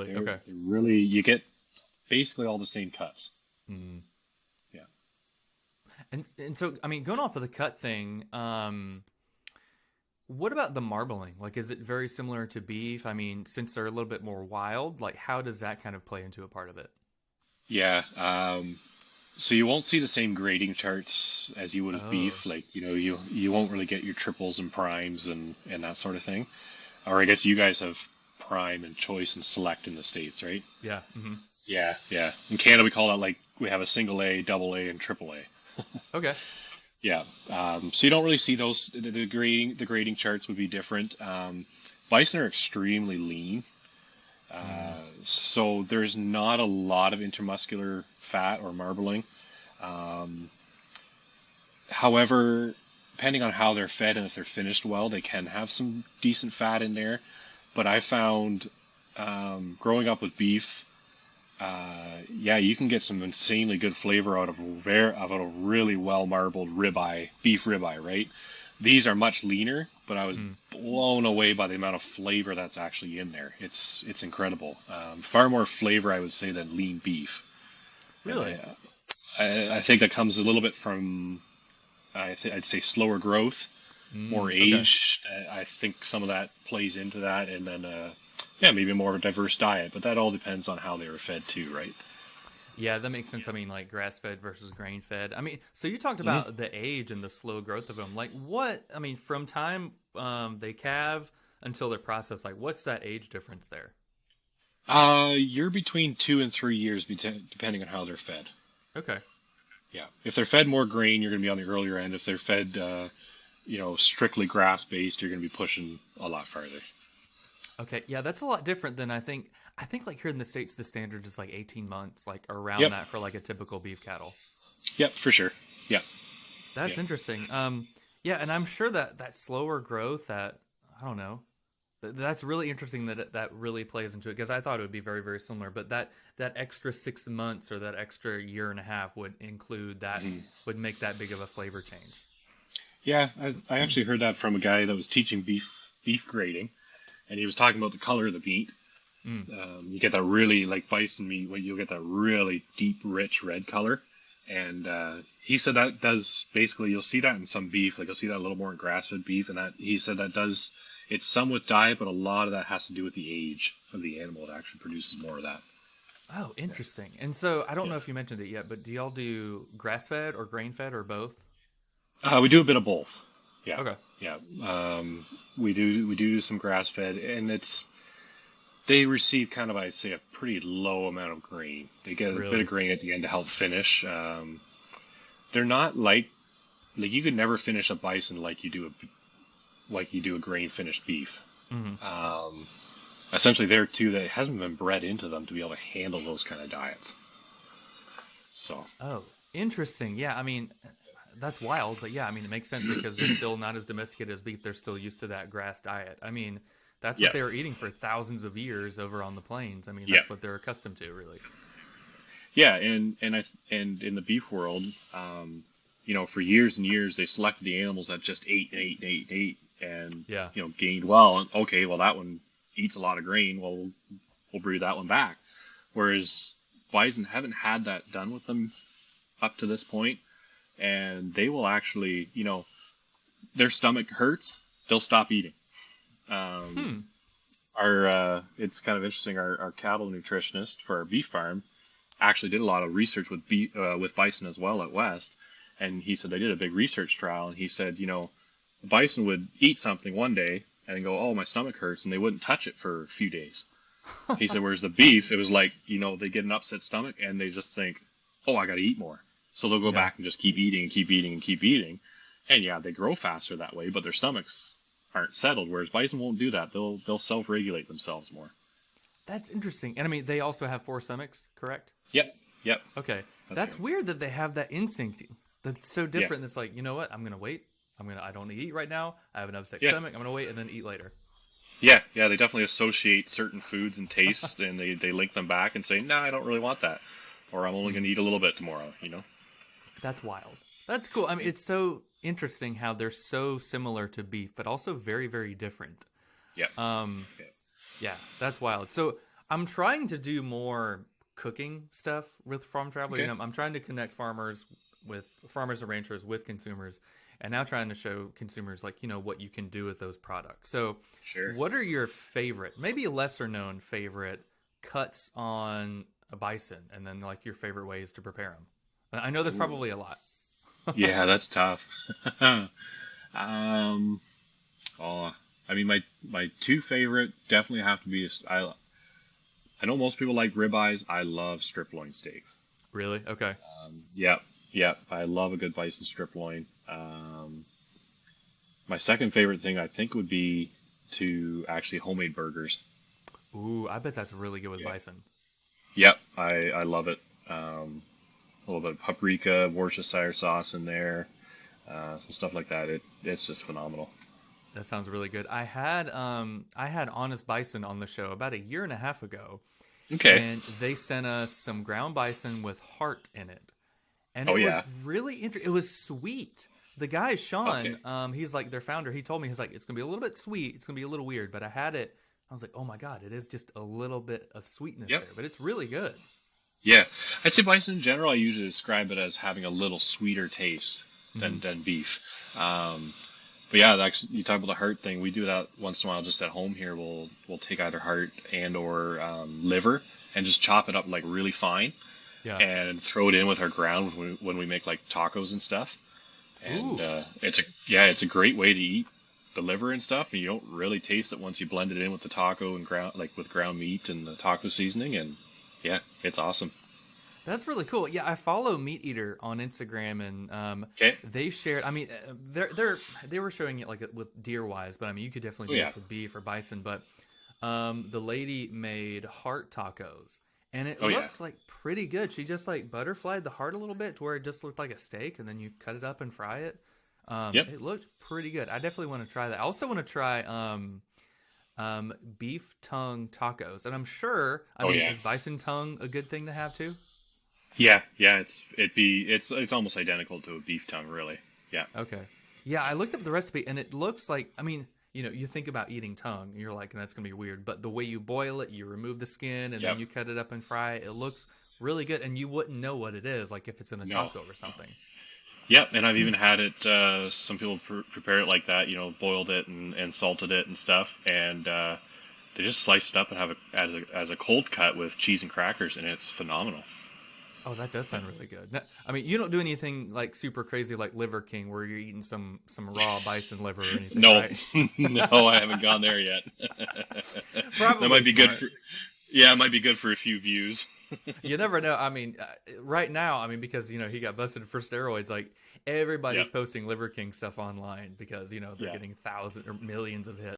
Really? Okay. really, you get basically all the same cuts. Mm. Yeah. And so I mean, going off of the cut thing, what about the marbling? Like, is it very similar to beef? I mean, since they're a little bit more wild, like, how does that kind of play into a part of it? Yeah. So you won't see the same grading charts as you would with Oh, beef. Like, you won't really get your triples and primes and that sort of thing. Or I guess you guys have prime and choice and select in the States, right? yeah. Hmm. Yeah, yeah. In Canada, we call that like we have a single A, double A, and triple A. Okay. Yeah. So you don't really see those. The grading charts would be different. Bison are extremely lean, Mm. so there's not a lot of intermuscular fat or marbling. Um, However, depending on how they're fed and if they're finished well, they can have some decent fat in there. But I found growing up with beef, yeah, you can get some insanely good flavor out of a really well marbled ribeye, beef ribeye, right? These are much leaner, but I was Mm. blown away by the amount of flavor that's actually in there. It's incredible. Far more flavor, I would say, than lean beef, and Really? I think that comes a little bit from I'd say slower growth, more Mm. Okay. age. I think some of that plays into that, and then yeah, maybe more of a diverse diet. But that all depends on how they were fed too, right? Yeah, that makes sense. I mean, like grass fed versus grain fed. I mean, so you talked Hmm. about the age and the slow growth of them. Like, what? I mean, from time they calve until they're processed. Like, what's that age difference there? You're between 2 and 3 years, depending on how they're fed. Okay. Yeah, if they're fed more grain, you're going to be on the earlier end. If they're fed, strictly grass based, you're going to be pushing a lot farther. Okay. Yeah, that's a lot different than I think. I think like here in the states, the standard is like 18 months, like around Yep, that for like a typical beef cattle. yep, for sure. Yep, That's yep. interesting. Yeah, and I'm sure that that slower growth, that I don't know, that's really interesting that that really plays into it because I thought it would be very very similar, but that extra 6 months or that extra year and a half would include that Mhm. would make that big of a flavor change. Yeah, I actually heard that from a guy that was teaching beef grading, and he was talking about the color of the meat. Mm, You get that really like bison meat, where you'll get that really deep, rich red color. And he said that does basically you'll see that in some beef, like you'll see that a little more in grass-fed beef, and that he said that does it's some with diet, but a lot of that has to do with the age of the animal. It actually produces more of that. oh, interesting. And so I don't Yeah, know if you mentioned it yet, but do y'all do grass fed or grain fed or both? we do a bit of both. Yeah, Okay. yeah. We do some grass-fed, and they receive kind of I'd say a pretty low amount of grain. They get a bit of Really? grain at the end to help finish. They're not like you could never finish a bison like you do a grain finished beef. Hmm. Um, Essentially, there too, that it hasn't been bred into them to be able to handle those kind of diets. So, Oh, interesting. Yeah, I mean, that's wild, but yeah, I mean, it makes sense because they're still not as domesticated as beef. They're still used to that grass diet. I mean, that's what yeah, they were eating for thousands of years over on the plains. I mean, yeah, that's what they're accustomed to, really. yeah, and in the beef world, for years and years they selected the animals that just ate and ate and ate and ate, and Yeah. gained well. And okay, well that one eats a lot of grain. Well, we'll breed that one back. Whereas bison haven't had that done with them up to this point, and they will actually, their stomach hurts, they'll stop eating. Um, Hmm. our It's kind of interesting. Our cattle nutritionist for our beef farm actually did a lot of research with bison as well at West, and he said they did a big research trial, and he said, the bison would eat something one day and then go, oh, my stomach hurts, and they wouldn't touch it for a few days. He said, whereas the beef, it was like, they get an upset stomach and they just think, oh, I got to eat more. So they'll go Yeah. back and just keep eating and keep eating and keep eating. And yeah, they grow faster that way, but their stomachs aren't settled. Whereas bison won't do that. They'll self-regulate themselves more. That's interesting. And I mean, they also have four stomachs, correct? Yep, yep, Okay. that's That's right. weird that they have that instinct that's so Yeah, different. That's like, you know what? I'm going to wait. I don't need to eat right now. I have an upset yeah, stomach. I'm going to wait and then eat later. yeah, yeah. They definitely associate certain foods and tastes, and they link them back and say, "No, I don't really want that," or "I'm only going Hmm. to eat a little bit tomorrow." That's wild. That's cool. I mean, Yeah, it's so interesting how they're so similar to beef, but also very, very different. yeah, Um, yeah. yeah, that's wild. So I'm trying to do more cooking stuff with Farm Traveler. Okay. I'm trying to connect farmers and ranchers with consumers, and now trying to show consumers like what you can do with those products. So, Sure. what are your favorite, maybe lesser known favorite cuts on a bison, and then like your favorite ways to prepare them? I know there's Ooh. probably a lot. Yeah, that's tough. um, oh, I mean, my two favorite definitely have to be. I know most people like ribeyes. I love strip loin steaks. Really? Okay. Yep, yep. I love a good bison strip loin. My second favorite thing I think would be to actually homemade burgers. Ooh, I bet that's really good with Yeah. bison. Yep, I love it. A little bit of paprika, Worcestershire sauce in there, some stuff like that. It's just phenomenal. That sounds really good. I had Honest Bison on the show about a year and a half ago, Okay. and they sent us some ground bison with heart in it, and Oh it was yeah. really interesting. It was sweet. The guy Okay. Sean, he's like their founder. He told me he's like it's gonna be a little bit sweet. It's gonna be a little weird, but I had it. I was like, oh my god, it is just a little bit of sweetness Yep. there, but it's really good. Yeah. I'd say bison in general. I usually describe it as having a little sweeter taste Hmm. than beef. But yeah, that's, you talk about the heart thing. We do that once in a while, just at home here. We'll take either heart and or liver and just chop it up like really fine Yeah. and throw it in with our ground when we make like tacos and stuff. And Ooh. it's a great way to eat the liver and stuff, and you don't really taste it once you blend it in with the taco and ground like with ground meat and the taco seasoning, and yeah, it's awesome. That's really cool. Yeah, I follow Meat Eater on Instagram, and Okay. they shared. I mean, they were showing it like with deer wise, but I mean, you could Oh definitely do yeah. this with beef or bison. But the lady made heart tacos, and it Oh yeah. looked like pretty good. She just like butterflied the heart a little bit to where it just looked like a steak, and then you cut it up and fry it. Yep. It looked pretty good. I definitely want to try that. I also want to try beef tongue tacos, and I'm sure. I Oh mean, yeah. is bison tongue a good thing to have too? Yeah. Yeah. It's almost identical to a beef tongue, really. Yeah. Okay. Yeah, I looked up the recipe and it looks like, I mean, you think about eating tongue, and you're like, that's going to be weird. But the way you boil it, you remove the skin and then Yep. you cut it up and fry it. It looks really good. And you wouldn't know what it is, like if it's in a No. taco or something. Yep. And I've even had it. Some people prepare it like that. Boiled it and salted it and stuff, and they just slice it up and have it as a cold cut with cheese and crackers, and it's phenomenal. Oh, that does sound really good. I mean, you don't do anything like super crazy like Liver King where you're eating some raw bison liver or anything, No, right? no, I haven't gone there yet. That Probably might be good smart. for, yeah, it might be good for a few views. You never know. I mean, right now, I mean, because he got busted for steroids. Like Yeah, everybody's posting Liver King stuff online because they're yeah. getting thousands or millions of hits.